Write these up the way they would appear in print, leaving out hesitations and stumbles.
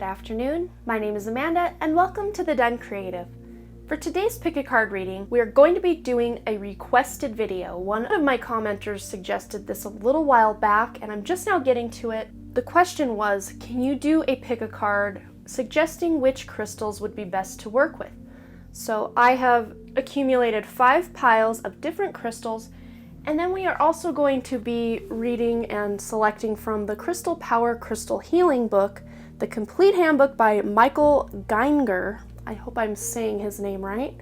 afternoon. My name is Amanda and welcome to The Done Creative. For today's pick a card reading, we are going to be doing a requested video. One of my commenters suggested this a little while back and I'm just now getting to it. The question was, can you do a pick a card suggesting which crystals would be best to work with? So I have accumulated 5 piles of different crystals, and then we are also going to be reading and selecting from the Crystal Power Crystal Healing book, the Complete Handbook by Michael Geinger. I hope I'm saying his name right.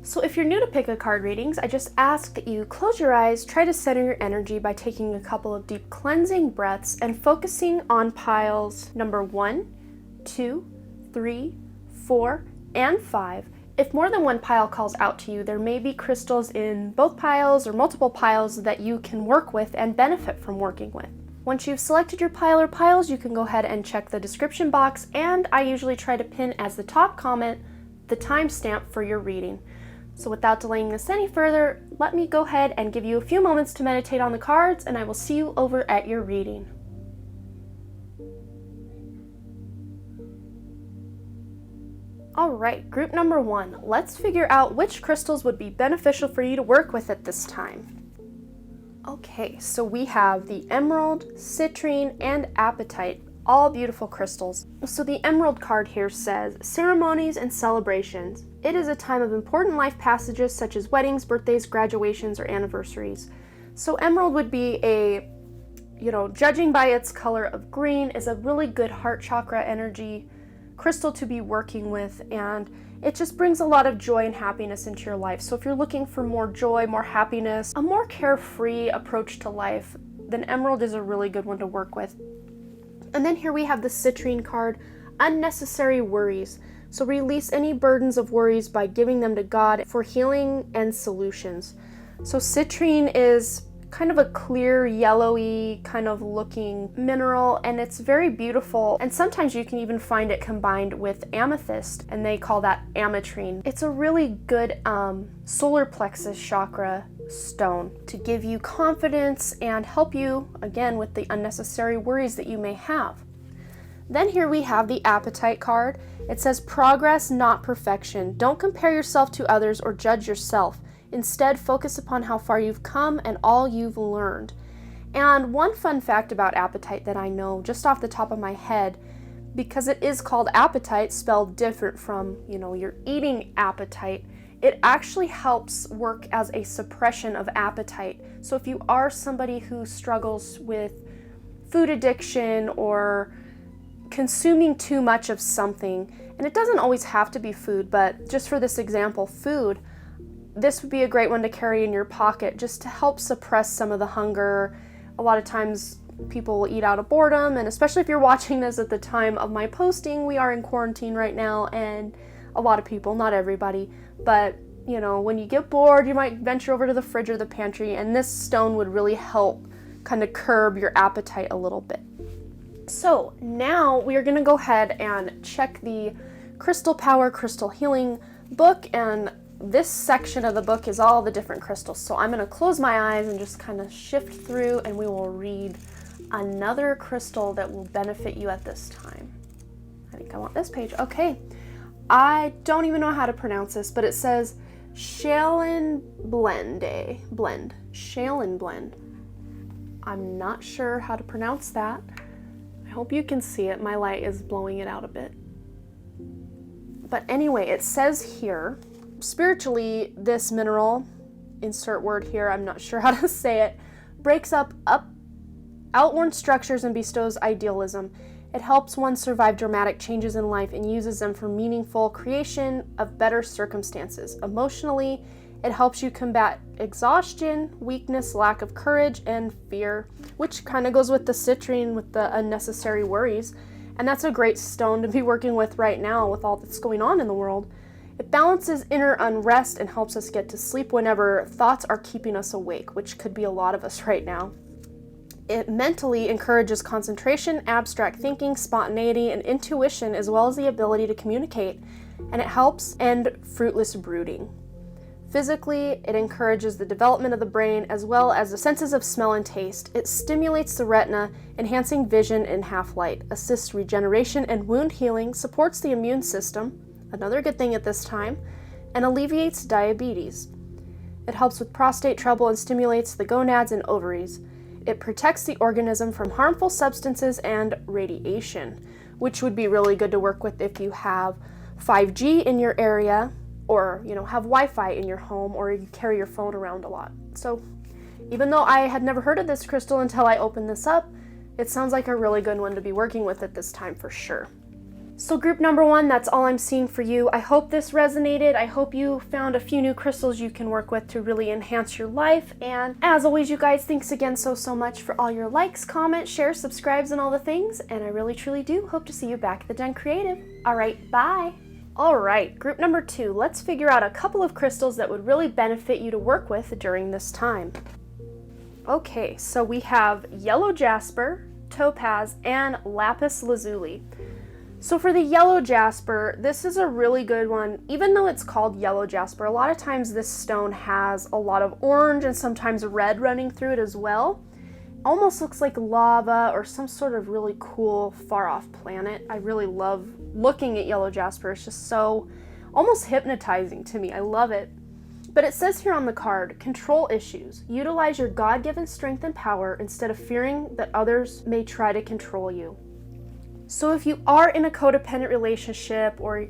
So if you're new to pick a card readings, I just ask that you close your eyes, try to center your energy by taking a couple of deep cleansing breaths and focusing on piles number 1, 2, 3, 4, and 5. If more than one pile calls out to you, there may be crystals in both piles or multiple piles that you can work with and benefit from working with. Once you've selected your pile or piles, you can go ahead and check the description box, and I usually try to pin as the top comment the timestamp for your reading. So without delaying this any further, let me go ahead and give you a few moments to meditate on the cards, and I will see you over at your reading. Alright, group number 1. Let's figure out which crystals would be beneficial for you to work with at this time. Okay, so we have the emerald, citrine, and apatite, all beautiful crystals. So the emerald card here says, ceremonies and celebrations. It is a time of important life passages such as weddings, birthdays, graduations, or anniversaries. So emerald would be judging by its color of green, is a really good heart chakra energy crystal to be working with, and it just brings a lot of joy and happiness into your life. So if you're looking for more joy, more happiness, a more carefree approach to life, then emerald is a really good one to work with. And then here we have the citrine card, unnecessary worries. So release any burdens of worries by giving them to God for healing and solutions. So citrine is kind of a clear, yellowy kind of looking mineral, and it's very beautiful, and sometimes you can even find it combined with amethyst, and they call that ametrine. It's a really good solar plexus chakra stone to give you confidence and help you, again, with the unnecessary worries that you may have. Then here we have the apatite card. It says progress, not perfection. Don't compare yourself to others or judge yourself. Instead, focus upon how far you've come and all you've learned. And one fun fact about apatite that I know just off the top of my head, because it is called apatite, spelled different from, your eating appetite, it actually helps work as a suppression of appetite. So if you are somebody who struggles with food addiction or consuming too much of something, and it doesn't always have to be food, but just for this example, food, this would be a great one to carry in your pocket just to help suppress some of the hunger. A lot of times people will eat out of boredom, and especially if you're watching this at the time of my posting, we are in quarantine right now, and a lot of people, not everybody, but when you get bored, you might venture over to the fridge or the pantry, and this stone would really help kind of curb your appetite a little bit. So now we are going to go ahead and check the Crystal Power Crystal Healing book, and this section of the book is all the different crystals. So I'm going to close my eyes and just kind of shift through, and we will read another crystal that will benefit you at this time. I think I want this page. Okay. I don't even know how to pronounce this, but it says Shalen Blend. Shalen Blend. I'm not sure how to pronounce that. I hope you can see it. My light is blowing it out a bit. But anyway, it says here, spiritually, this mineral, insert word here, I'm not sure how to say it, breaks up outworn structures and bestows idealism. It helps one survive dramatic changes in life and uses them for meaningful creation of better circumstances. Emotionally, it helps you combat exhaustion, weakness, lack of courage, and fear, which kind of goes with the citrine, with the unnecessary worries. And that's a great stone to be working with right now with all that's going on in the world. It balances inner unrest and helps us get to sleep whenever thoughts are keeping us awake, which could be a lot of us right now. It mentally encourages concentration, abstract thinking, spontaneity, and intuition, as well as the ability to communicate, and it helps end fruitless brooding. Physically, it encourages the development of the brain as well as the senses of smell and taste. It stimulates the retina, enhancing vision in half light, assists regeneration and wound healing, supports the immune system, another good thing at this time, and alleviates diabetes. It helps with prostate trouble and stimulates the gonads and ovaries. It protects the organism from harmful substances and radiation, which would be really good to work with if you have 5G in your area, or have Wi-Fi in your home, or you carry your phone around a lot. So even though I had never heard of this crystal until I opened this up, it sounds like a really good one to be working with at this time for sure. So group number 1, that's all I'm seeing for you. I hope this resonated. I hope you found a few new crystals you can work with to really enhance your life. And as always, you guys, thanks again so much for all your likes, comments, shares, subscribes, and all the things. And I really truly do hope to see you back at the Den Creative. All right, bye. All right, group number 2, let's figure out a couple of crystals that would really benefit you to work with during this time. Okay, so we have yellow jasper, topaz, and lapis lazuli. So for the yellow jasper, this is a really good one. Even though it's called yellow jasper, a lot of times this stone has a lot of orange and sometimes red running through it as well. Almost looks like lava or some sort of really cool far off planet. I really love looking at yellow jasper. It's just so almost hypnotizing to me. I love it. But it says here on the card, control issues. Utilize your God-given strength and power instead of fearing that others may try to control you. So if you are in a codependent relationship, or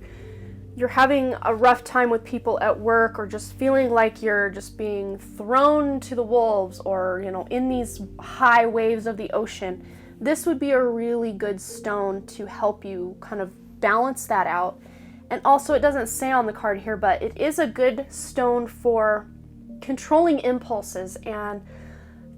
you're having a rough time with people at work, or just feeling like you're just being thrown to the wolves, or in these high waves of the ocean, this would be a really good stone to help you kind of balance that out. And also, it doesn't say on the card here, but it is a good stone for controlling impulses and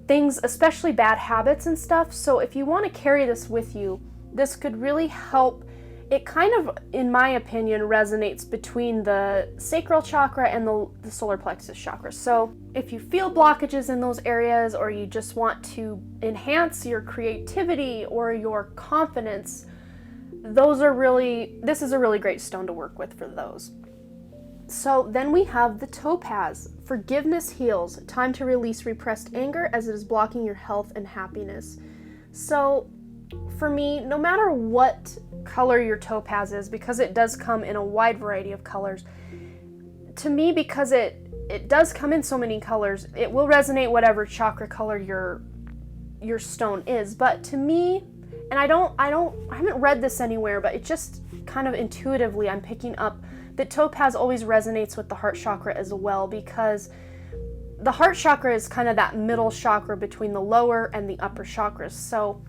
things, especially bad habits and stuff. So if you want to carry this with you, this could really help. It kind of, in my opinion, resonates between the sacral chakra and the solar plexus chakra. So if you feel blockages in those areas, or you just want to enhance your creativity or your confidence, this is a really great stone to work with for those. So then we have the topaz. Forgiveness heals. Time to release repressed anger as it is blocking your health and happiness. So for me, no matter what color your topaz is, because it does come in a wide variety of colors, to me, because it does come in so many colors, it will resonate whatever chakra color your stone is. But to me, and I haven't read this anywhere, but it just kind of intuitively I'm picking up that topaz always resonates with the heart chakra as well, because the heart chakra is kind of that middle chakra between the lower and the upper chakras. So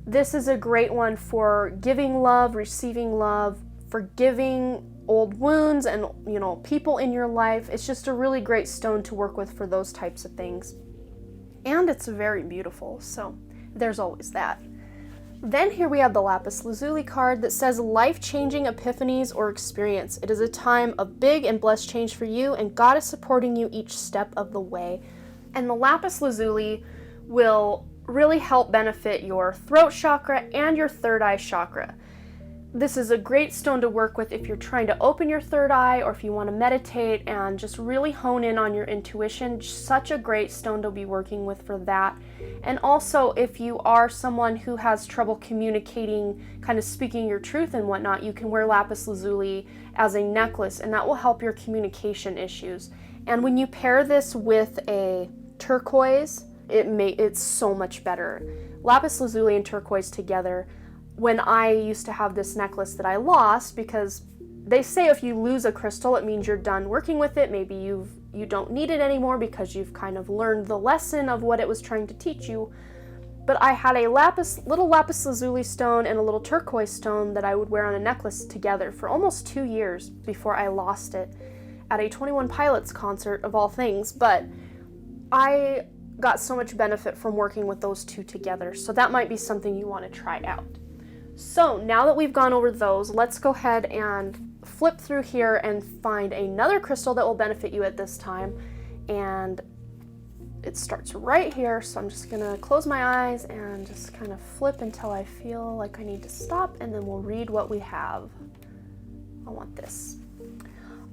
this is a great one for giving love, receiving love, forgiving old wounds and, people in your life. It's just a really great stone to work with for those types of things. And it's very beautiful, so there's always that. Then here we have the lapis lazuli card that says life-changing epiphanies or experience. It is a time of big and blessed change for you, and God is supporting you each step of the way. And the lapis lazuli will really help benefit your throat chakra and your third eye chakra. This is a great stone to work with if you're trying to open your third eye, or if you want to meditate and just really hone in on your intuition. Such a great stone to be working with for that. And also, if you are someone who has trouble communicating, kind of speaking your truth and whatnot, you can wear lapis lazuli as a necklace, and that will help your communication issues. And when you pair this with a turquoise, it's so much better. Lapis lazuli and turquoise together. When I used to have this necklace that I lost, because they say if you lose a crystal, it means you're done working with it. Maybe you don't need it anymore because you've kind of learned the lesson of what it was trying to teach you. But I had a little lapis lazuli stone and a little turquoise stone that I would wear on a necklace together for almost 2 years before I lost it at a 21 Pilots concert, of all things. But I got so much benefit from working with those two together, so that might be something you want to try out. So now that we've gone over those, let's go ahead and flip through here and find another crystal that will benefit you at this time. And it starts right here, so I'm just gonna close my eyes and just kind of flip until I feel like I need to stop, and then we'll read what we have. I want this.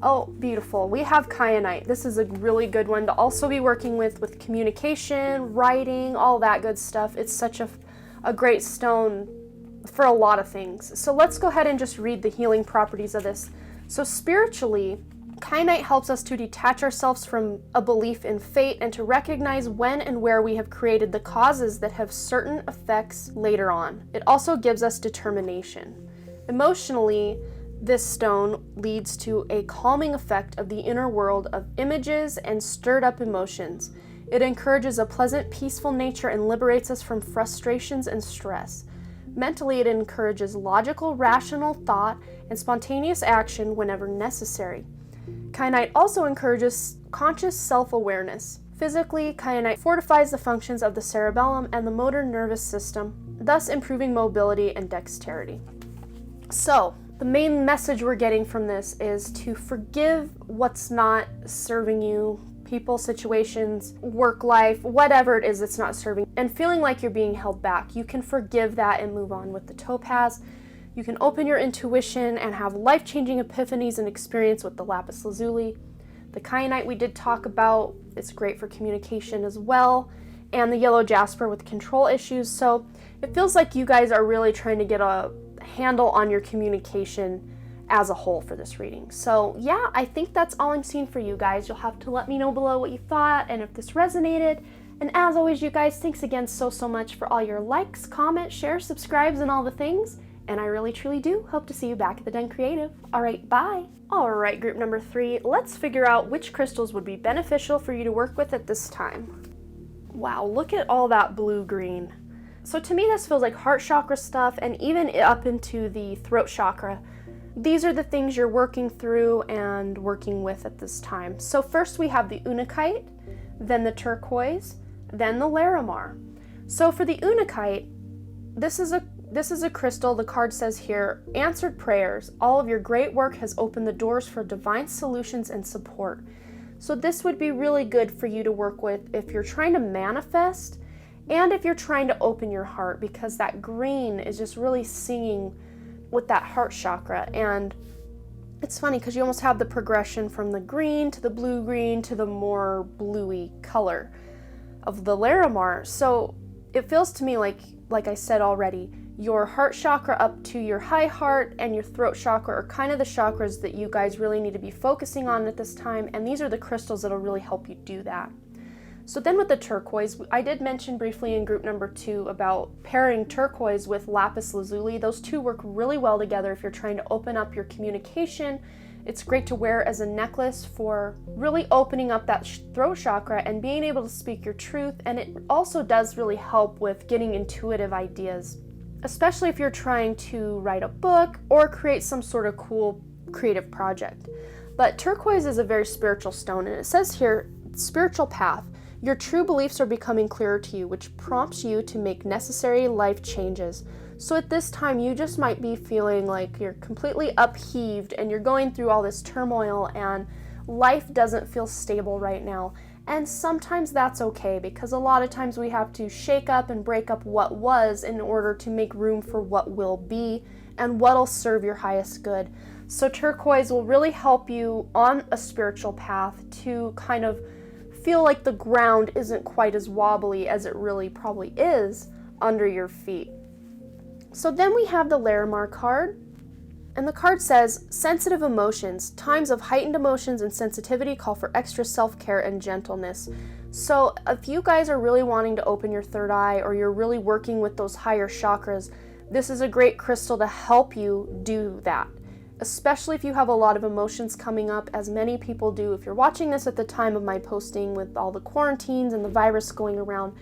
Oh, beautiful. We have kyanite. This is a really good one to also be working with communication, writing, all that good stuff. It's such a great stone for a lot of things. So let's go ahead and just read the healing properties of this. So spiritually, kyanite helps us to detach ourselves from a belief in fate and to recognize when and where we have created the causes that have certain effects later on. It also gives us determination. Emotionally, this stone leads to a calming effect of the inner world of images and stirred up emotions. It encourages a pleasant, peaceful nature and liberates us from frustrations and stress. Mentally, it encourages logical, rational thought and spontaneous action whenever necessary. Kyanite also encourages conscious self-awareness. Physically, kyanite fortifies the functions of the cerebellum and the motor nervous system, thus improving mobility and dexterity. So, the main message we're getting from this is to forgive what's not serving you, people, situations, work life, whatever it is that's not serving, and feeling like you're being held back. You can forgive that and move on with the topaz. You can open your intuition and have life-changing epiphanies and experience with the lapis lazuli. The kyanite we did talk about, it's great for communication as well, and the yellow jasper with control issues. So it feels like you guys are really trying to get a handle on your communication as a whole for this reading. So yeah, I think that's all I'm seeing for you guys. You'll have to let me know below what you thought and if this resonated. And as always, you guys, thanks again so much for all your likes, comments, shares, subscribes, and all the things. And I really truly do hope to see you back at the Den Creative. All right, bye. All right, group number 3, let's figure out which crystals would be beneficial for you to work with at this time. Wow, look at all that blue-green. So to me, this feels like heart chakra stuff, and even up into the throat chakra. These are the things you're working through and working with at this time. So first we have the unakite, then the turquoise, then the larimar. So for the unakite, this is a crystal. The card says here, answered prayers. All of your great work has opened the doors for divine solutions and support. So this would be really good for you to work with if you're trying to manifest and if you're trying to open your heart, because that green is just really singing with that heart chakra. And it's funny because you almost have the progression from the green to the blue-green to the more bluey color of the larimar. So it feels to me like I said already, your heart chakra up to your high heart and your throat chakra are kind of the chakras that you guys really need to be focusing on at this time, and these are the crystals that'll really help you do that. So then with the turquoise, I did mention briefly in group number 2 about pairing turquoise with lapis lazuli. Those two work really well together if you're trying to open up your communication. It's great to wear as a necklace for really opening up that throat chakra and being able to speak your truth, and it also does really help with getting intuitive ideas, especially if you're trying to write a book or create some sort of cool creative project. But turquoise is a very spiritual stone, and it says here, spiritual path. Your true beliefs are becoming clearer to you, which prompts you to make necessary life changes. So at this time, you just might be feeling like you're completely upheaved and you're going through all this turmoil and life doesn't feel stable right now. And sometimes that's okay, because a lot of times we have to shake up and break up what was in order to make room for what will be and what'll serve your highest good. So turquoise will really help you on a spiritual path to kind of feel like the ground isn't quite as wobbly as it really probably is under your feet. So then we have the larimar card, and the card says, sensitive emotions. Times of heightened emotions and sensitivity call for extra self-care and gentleness. So if you guys are really wanting to open your third eye, or you're really working with those higher chakras, this is a great crystal to help you do that. Especially if you have a lot of emotions coming up, as many people do. If you're watching this at the time of my posting with all the quarantines and the virus going around,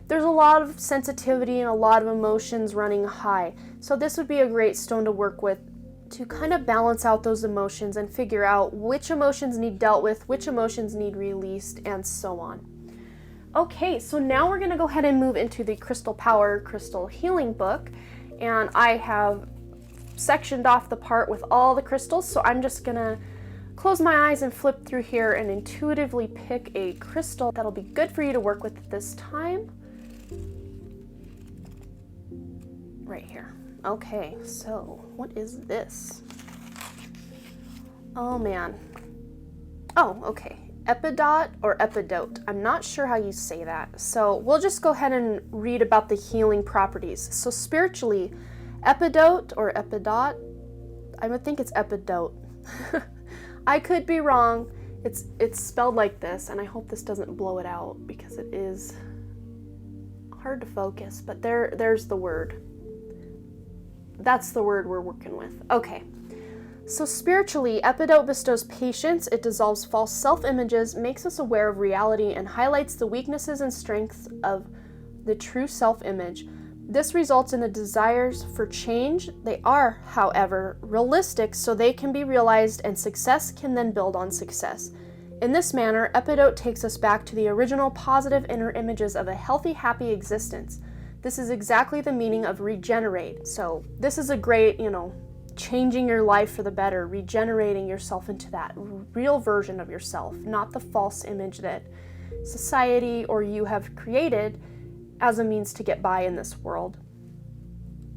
there's a lot of sensitivity and a lot of emotions running high. So this would be a great stone to work with to kind of balance out those emotions and figure out which emotions need dealt with, which emotions need released, and so on. Okay, so now we're going to go ahead and move into the Crystal Power Crystal Healing book, and I have sectioned off the part with all the crystals, so I'm just gonna close my eyes and flip through here and intuitively pick a crystal that'll be good for you to work with at this time. Right here. Okay, so what is this? Oh man. Oh, okay. Epidot or epidote. I'm not sure how you say that. So we'll just go ahead and read about the healing properties. So spiritually, epidote or epidot, I would think it's epidote. I could be wrong. It's spelled like this, and I hope this doesn't blow it out because it is hard to focus, but there's the word. That's the word we're working with. Okay. So spiritually, epidote bestows patience, it dissolves false self-images, makes us aware of reality, and highlights the weaknesses and strengths of the true self-image. This results in the desires for change. They are, however, realistic, so they can be realized, and success can then build on success. In this manner, epidote takes us back to the original positive inner images of a healthy, happy existence. This is exactly the meaning of regenerate. So this is a great, changing your life for the better, regenerating yourself into that real version of yourself, not the false image that society or you have created as a means to get by in this world.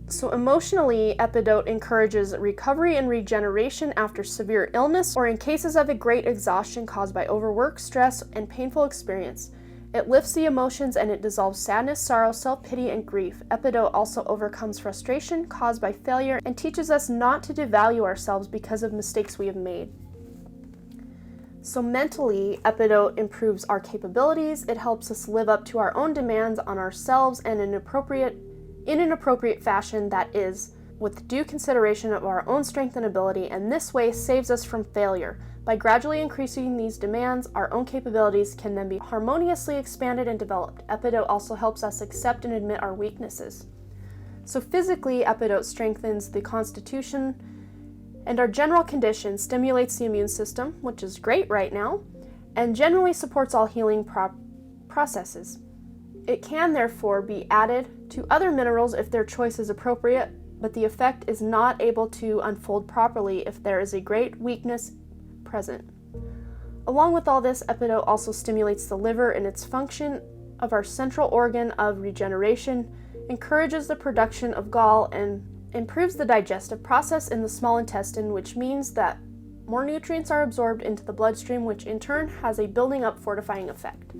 So emotionally, epidote encourages recovery and regeneration after severe illness or in cases of a great exhaustion caused by overwork, stress, and painful experience. It lifts the emotions and it dissolves sadness, sorrow, self-pity, and grief. Epidote also overcomes frustration caused by failure and teaches us not to devalue ourselves because of mistakes we have made. So mentally, epidote improves our capabilities. It helps us live up to our own demands on ourselves and in an appropriate fashion, that is, with due consideration of our own strength and ability, and this way saves us from failure. By gradually increasing these demands, our own capabilities can then be harmoniously expanded and developed. Epidote also helps us accept and admit our weaknesses. So physically, epidote strengthens the constitution and our general condition, stimulates the immune system, which is great right now, and generally supports all healing processes. It can therefore be added to other minerals if their choice is appropriate, but the effect is not able to unfold properly if there is a great weakness present. Along with all this, epidote also stimulates the liver in its function of our central organ of regeneration, encourages the production of gall, and improves the digestive process in the small intestine, which means that more nutrients are absorbed into the bloodstream, which in turn has a building up fortifying effect.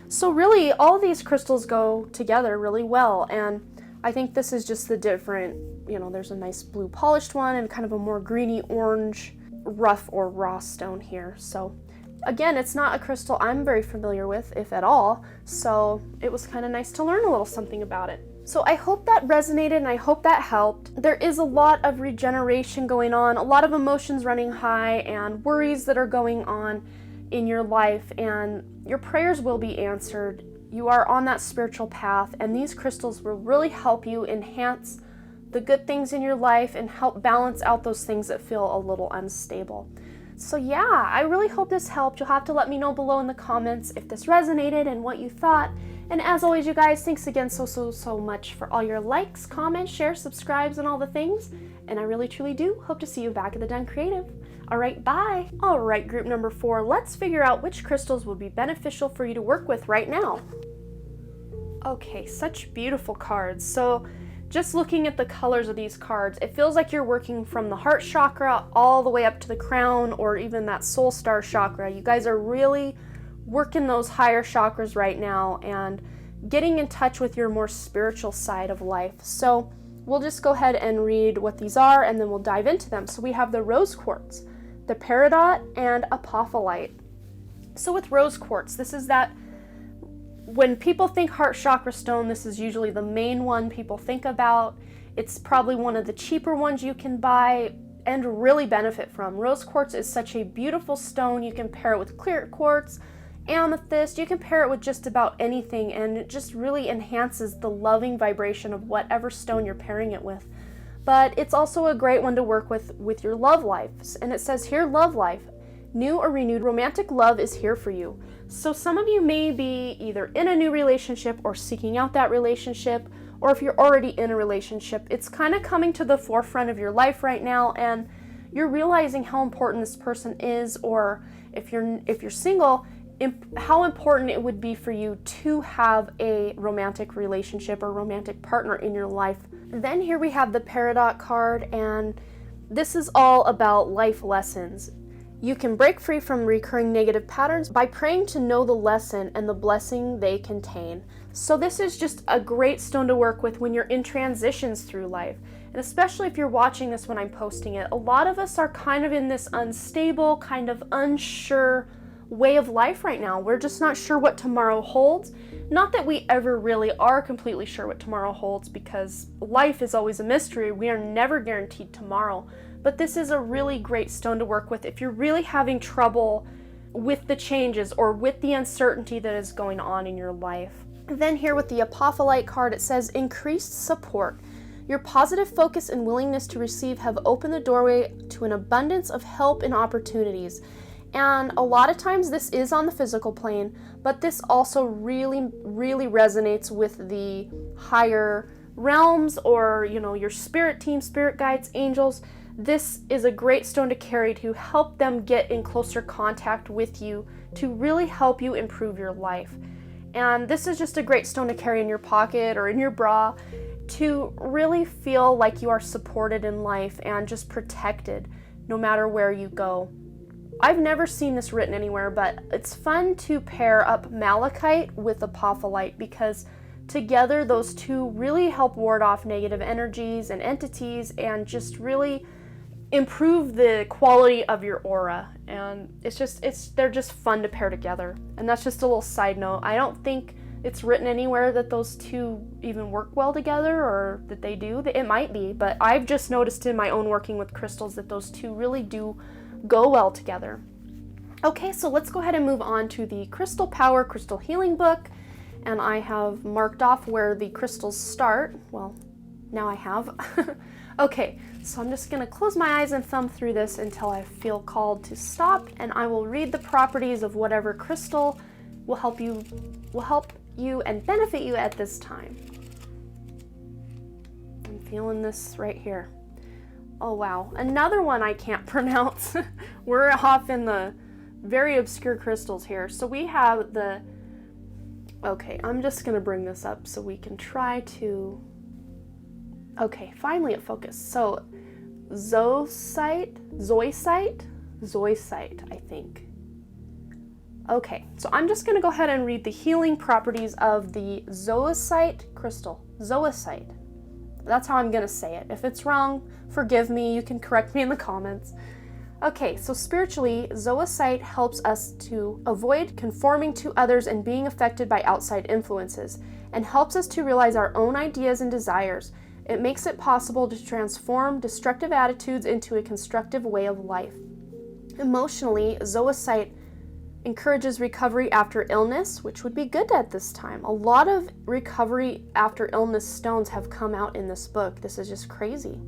So really, all of these crystals go together really well, and I think this is just the different, there's a nice blue polished one and kind of a more greeny orange rough or raw stone here. So again, it's not a crystal I'm very familiar with, if at all, so it was kind of nice to learn a little something about it. So I hope that resonated and I hope that helped. There is a lot of regeneration going on, a lot of emotions running high and worries that are going on in your life, and your prayers will be answered. You are on that spiritual path, and these crystals will really help you enhance the good things in your life and help balance out those things that feel a little unstable. So yeah, I really hope this helped. You'll have to let me know below in the comments if this resonated and what you thought. And as always, you guys, thanks again so much for all your likes, comments, shares, subscribes, and all the things. And I really truly do hope to see you back at the Done Creative. All right, bye. All right, group number 4, let's figure out which crystals would be beneficial for you to work with right now. Okay, such beautiful cards. So just looking at the colors of these cards, it feels like you're working from the heart chakra all the way up to the crown or even that soul star chakra. You guys are really working those higher chakras right now and getting in touch with your more spiritual side of life. So we'll just go ahead and read what these are and then we'll dive into them. So we have the rose quartz, the peridot, and apophyllite. So with rose quartz, this is that when people think heart chakra stone, this is usually the main one people think about. It's probably one of the cheaper ones you can buy and really benefit from. Rose quartz is such a beautiful stone. You can pair it with clear quartz, amethyst, you can pair it with just about anything, and it just really enhances the loving vibration of whatever stone you're pairing it with. But it's also a great one to work with your love lives. And it says here, love life. New or renewed romantic love is here for you. So some of you may be either in a new relationship or seeking out that relationship, or if you're already in a relationship, it's kind of coming to the forefront of your life right now and you're realizing how important this person is, or if you're single, how important it would be for you to have a romantic relationship or romantic partner in your life. Then here we have the peridot card, and this is all about life lessons. You can break free from recurring negative patterns by praying to know the lesson and the blessing they contain. So this is just a great stone to work with when you're in transitions through life. And especially if you're watching this when I'm posting it, a lot of us are kind of in this unstable, kind of unsure way of life right now. We're just not sure what tomorrow holds. Not that we ever really are completely sure what tomorrow holds, because life is always a mystery. We are never guaranteed tomorrow. But this is a really great stone to work with if you're really having trouble with the changes or with the uncertainty that is going on in your life. Then here with the Apophyllite card, it says increased support. Your positive focus and willingness to receive have opened the doorway to an abundance of help and opportunities. And a lot of times this is on the physical plane, but this also really resonates with the higher realms, or your spirit team, spirit guides, angels. This is a great stone to carry to help them get in closer contact with you, to really help you improve your life. And this is just a great stone to carry in your pocket or in your bra to really feel like you are supported in life and just protected no matter where you go. I've never seen this written anywhere, but it's fun to pair up malachite with apophyllite, because together those two really help ward off negative energies and entities and just really improve the quality of your aura. And they're just fun to pair together. And that's just a little side note. I don't think it's written anywhere that those two even work well together, or that they do. It might be, but I've just noticed in my own working with crystals that those two really do go well together. Okay, so let's go ahead and move on to the Crystal Power Crystal Healing book. And I have marked off where the crystals start. Well, now I have. Okay, so I'm just going to close my eyes and thumb through this until I feel called to stop, and I will read the properties of whatever crystal will help you and benefit you at this time. I'm feeling this right here. Oh wow, another one I can't pronounce. We're off in the very obscure crystals here. So we have okay, I'm just going to bring this up so we can try to... Okay, finally it focused. So, zoisite, I think. Okay, so I'm just going to go ahead and read the healing properties of the zoisite crystal. Zoisite. That's how I'm going to say it. If it's wrong, forgive me. You can correct me in the comments. Okay, so spiritually, zoisite helps us to avoid conforming to others and being affected by outside influences, and helps us to realize our own ideas and desires. It makes it possible to transform destructive attitudes into a constructive way of life. Emotionally, zoisite encourages recovery after illness, which would be good at this time. A lot of recovery after illness stones have come out in this book. This is just crazy.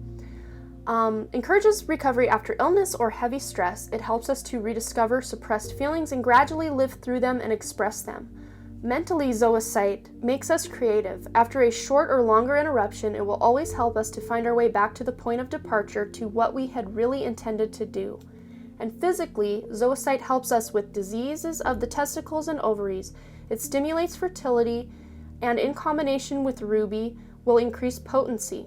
Encourages recovery after illness or heavy stress. It helps us to rediscover suppressed feelings and gradually live through them and express them. Mentally, zoisite makes us creative. After a short or longer interruption, it will always help us to find our way back to the point of departure, to what we had really intended to do. And physically, zoisite helps us with diseases of the testicles and ovaries. It stimulates fertility, and in combination with ruby, will increase potency.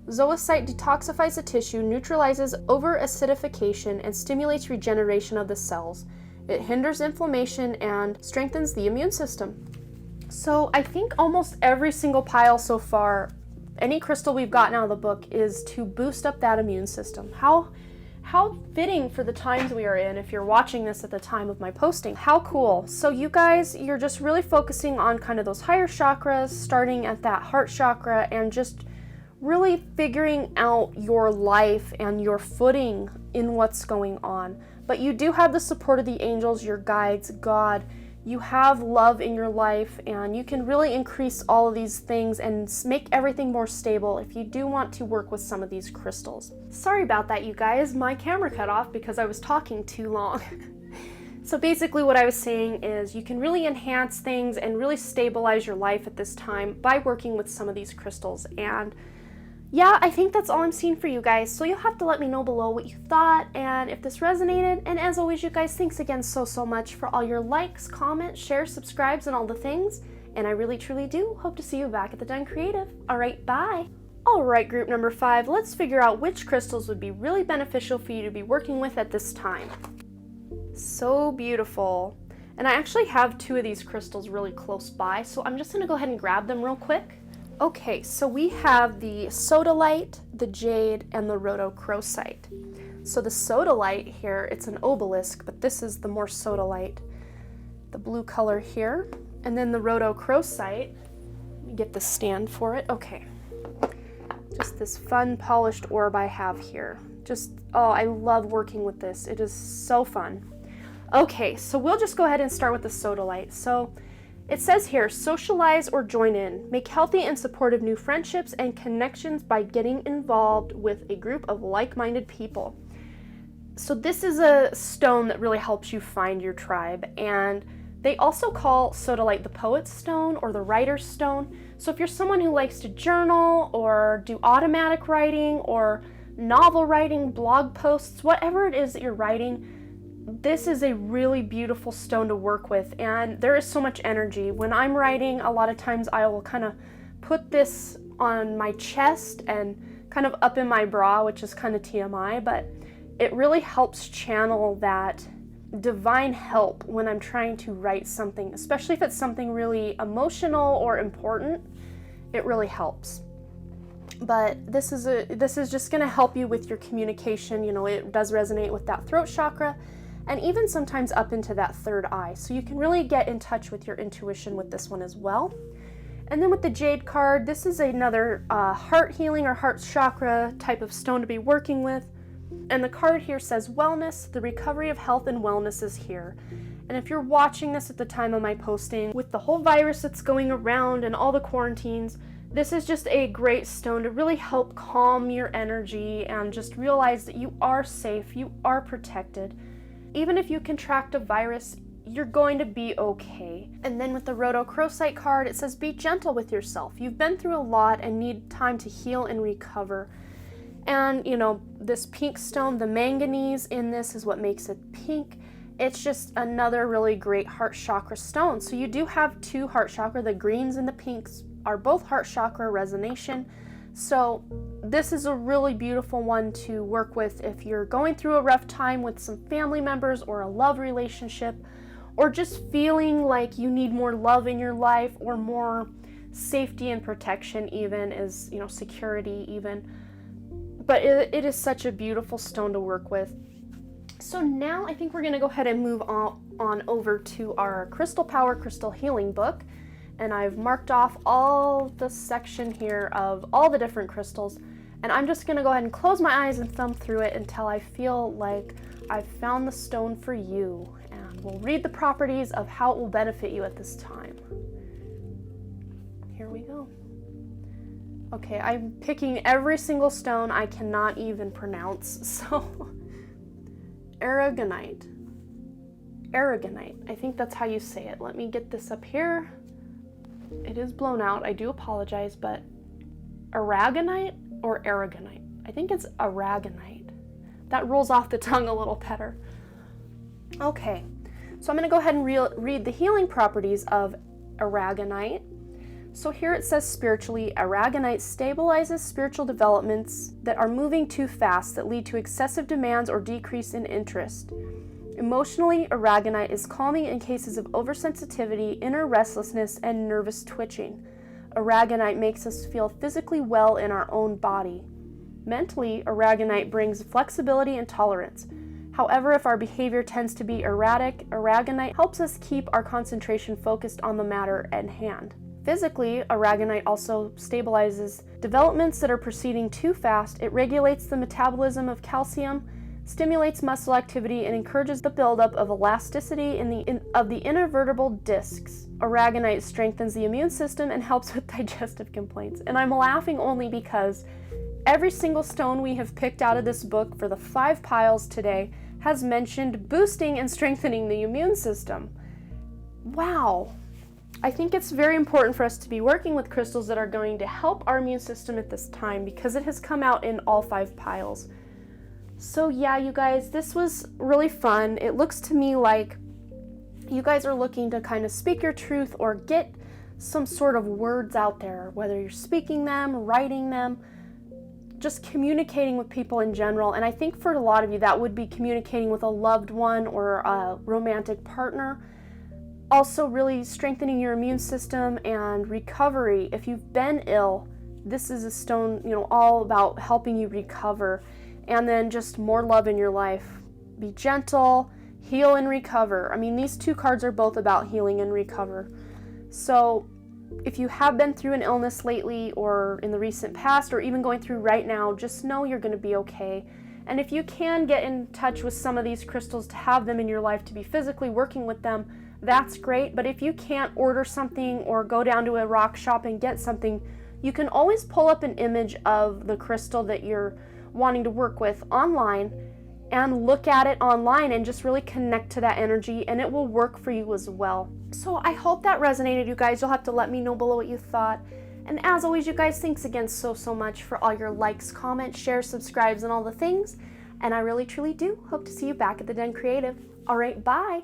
Zoisite detoxifies the tissue, neutralizes over-acidification, and stimulates regeneration of the cells. It hinders inflammation and strengthens the immune system. So I think almost every single pile so far, any crystal we've gotten out of the book, is to boost up that immune system. How fitting for the times we are in, if you're watching this at the time of my posting. How cool. So you guys, you're just really focusing on kind of those higher chakras, starting at that heart chakra, and just really figuring out your life and your footing in what's going on. But you do have the support of the angels, your guides, God. You have love in your life, and you can really increase all of these things and make everything more stable if you do want to work with some of these crystals. Sorry about that, you guys. My camera cut off because I was talking too long. So basically what I was saying is you can really enhance things and really stabilize your life at this time by working with some of these crystals. And yeah, I think that's all I'm seeing for you guys. So you'll have to let me know below what you thought and if this resonated. And as always, you guys, thanks again so much for all your likes, comments, shares, subscribes, and all the things. And I really truly do hope to see you back at the Done Creative. All right, bye. All right, group number 5, let's figure out which crystals would be really beneficial for you to be working with at this time. So beautiful. And I actually have 2 of these crystals really close by, so I'm just going to go ahead and grab them real quick. Okay, so we have the sodalite, the jade, and the rhodochrosite. So the sodalite here, it's an obelisk, but this is the more sodalite, the blue color here. And then the rhodochrosite, let me get the stand for it. Okay, just this fun polished orb I have here. Oh, I love working with this. It is so fun. Okay, so we'll just go ahead and start with the sodalite. So it says here, socialize or join in. Make healthy and supportive new friendships and connections by getting involved with a group of like-minded people. So this is a stone that really helps you find your tribe, and they also call sodalite the poet's stone or the writer's stone. So if you're someone who likes to journal or do automatic writing or novel writing, blog posts, whatever it is that you're writing, this is a really beautiful stone to work with, and there is so much energy. When I'm writing, a lot of times I will kind of put this on my chest and kind of up in my bra, which is kind of TMI, but it really helps channel that divine help when I'm trying to write something, especially if it's something really emotional or important. It really helps. But this is just going to help you with your communication. You know, it does resonate with that throat chakra, and even sometimes up into that third eye. So you can really get in touch with your intuition with this one as well. And then with the jade card, this is another heart healing or heart chakra type of stone to be working with. And the card here says wellness, the recovery of health and wellness is here. And if you're watching this at the time of my posting, with the whole virus that's going around and all the quarantines, this is just a great stone to really help calm your energy and just realize that you are safe, you are protected. Even if you contract a virus, you're going to be okay. And then with the rhodochrosite card, it says be gentle with yourself. You've been through a lot and need time to heal and recover. And you know, this pink stone, the manganese in this is what makes it pink. It's just another really great heart chakra stone. So you do have 2 heart chakra, the greens and the pinks are both heart chakra resonation. So this is a really beautiful one to work with if you're going through a rough time with some family members or a love relationship, or just feeling like you need more love in your life or more safety and protection, even as, you know, security even. But it is such a beautiful stone to work with. So now I think we're going to go ahead and move on over to our Crystal Power Crystal Healing book. And I've marked off all the section here of all the different crystals. And I'm just going to go ahead and close my eyes and thumb through it until I feel like I've found the stone for you. And we'll read the properties of how it will benefit you at this time. Here we go. Okay, I'm picking every single stone I cannot even pronounce. So, aragonite. Aragonite. I think that's how you say it. Let me get this up here. It is blown out. I do apologize, but aragonite or aragonite? I think it's aragonite. That rolls off the tongue a little better. Okay, so I'm going to go ahead and read the healing properties of aragonite. So here it says spiritually, aragonite stabilizes spiritual developments that are moving too fast that lead to excessive demands or decrease in interest. Emotionally, aragonite is calming in cases of oversensitivity, inner restlessness, and nervous twitching. Aragonite makes us feel physically well in our own body. Mentally, aragonite brings flexibility and tolerance. However, if our behavior tends to be erratic, aragonite helps us keep our concentration focused on the matter at hand. Physically, aragonite also stabilizes developments that are proceeding too fast. It regulates the metabolism of calcium, stimulates muscle activity, and encourages the buildup of elasticity of the intervertebral discs. Aragonite strengthens the immune system and helps with digestive complaints. And I'm laughing only because every single stone we have picked out of this book for the 5 piles today has mentioned boosting and strengthening the immune system. Wow. I think it's very important for us to be working with crystals that are going to help our immune system at this time because it has come out in all 5 piles. So yeah, you guys, this was really fun. It looks to me like you guys are looking to kind of speak your truth or get some sort of words out there, whether you're speaking them, writing them. just communicating with people in general. And I think for a lot of you, that would be communicating with a loved one or a romantic partner. Also, really strengthening your immune system and recovery. If you've been ill, this is a stone, all about helping you recover. And then just more love in your life. Be gentle, heal and recover. I mean, these two cards are both about healing and recover. So if you have been through an illness lately or in the recent past or even going through right now, just know you're going to be okay. And if you can get in touch with some of these crystals to have them in your life, to be physically working with them, that's great. But if you can't order something or go down to a rock shop and get something, you can always pull up an image of the crystal that you're wanting to work with online and look at it online and just really connect to that energy, and it will work for you as well. So I hope that resonated, you guys. You'll have to let me know below what you thought. And as always, you guys, thanks again so much for all your likes, comments, shares, subscribes, and all the things. And I really, truly do hope to see you back at the Den Creative. All right, bye.